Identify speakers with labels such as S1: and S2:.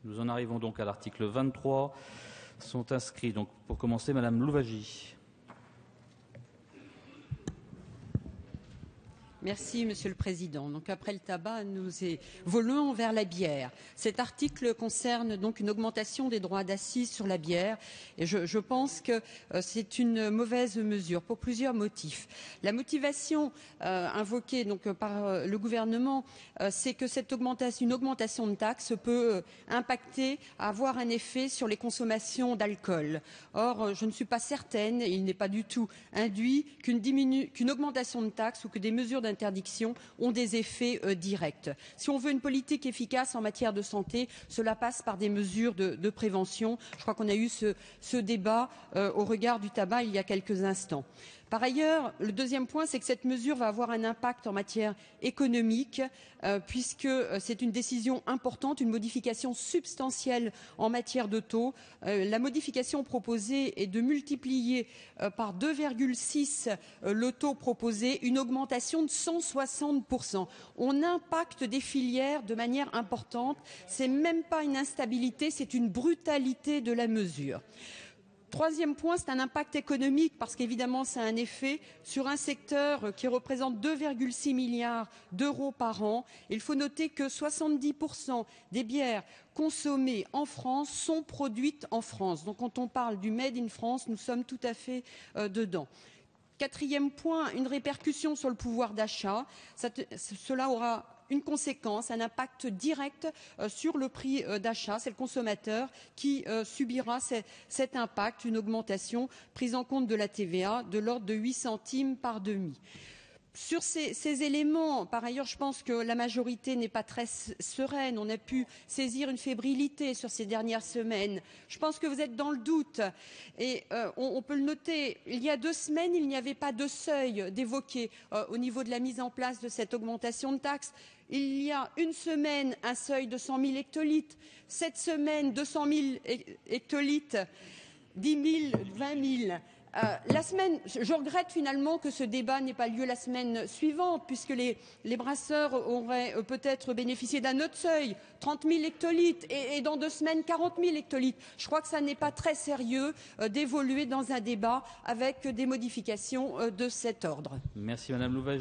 S1: Nous en arrivons donc à l'article 23. Sont inscrits, donc pour commencer, Madame Louwagie.
S2: Merci, Monsieur le Président. Donc, après le tabac, nous évoluons vers la bière. Cet article concerne donc une augmentation des droits d'assises sur la bière. Et je pense que c'est une mauvaise mesure pour plusieurs motifs. La motivation invoquée donc par le gouvernement, c'est que une augmentation de taxes peut impacter, avoir un effet sur les consommations d'alcool. Or, je ne suis pas certaine, et il n'est pas du tout induit, qu'une augmentation de taxes ou que des mesures d'interdiction ont des effets directs. Si on veut une politique efficace en matière de santé, cela passe par des mesures de prévention. Je crois qu'on a eu ce débat au regard du tabac il y a quelques instants. Par ailleurs, le deuxième point, c'est que cette mesure va avoir un impact en matière économique, puisque c'est une décision importante, une modification substantielle en matière de taux. La modification proposée est de multiplier par 2,6 le taux proposé, une augmentation de 160%. On impacte des filières de manière importante. C'est même pas une instabilité, c'est une brutalité de la mesure. Troisième point, c'est un impact économique parce qu'évidemment, ça a un effet sur un secteur qui représente 2,6 milliards d'euros par an. Il faut noter que 70% des bières consommées en France sont produites en France. Donc quand on parle du Made in France, nous sommes tout à fait dedans. Quatrième point, une répercussion sur le pouvoir d'achat. Cela aura une conséquence, un impact direct sur le prix d'achat. C'est le consommateur qui subira cet impact, une augmentation prise en compte de la TVA de l'ordre de 8 centimes par demi. Sur ces éléments, par ailleurs, je pense que la majorité n'est pas très sereine. On a pu saisir une fébrilité sur ces dernières semaines. Je pense que vous êtes dans le doute. Et on peut le noter. Il y a 2 semaines, il n'y avait pas de seuil d'évoquer au niveau de la mise en place de cette augmentation de taxes. Il y a une semaine, un seuil de 100 000 hectolitres. Cette semaine, 200 000 hectolitres, 10 000, 20 000. Je regrette finalement que ce débat n'ait pas lieu la semaine suivante, puisque les brasseurs auraient peut-être bénéficié d'un autre seuil, 30 000 hectolitres, et dans 2 semaines, 40 000 hectolitres. Je crois que ça n'est pas très sérieux d'évoluer dans un débat avec des modifications de cet ordre.
S1: Merci Madame Louwagie.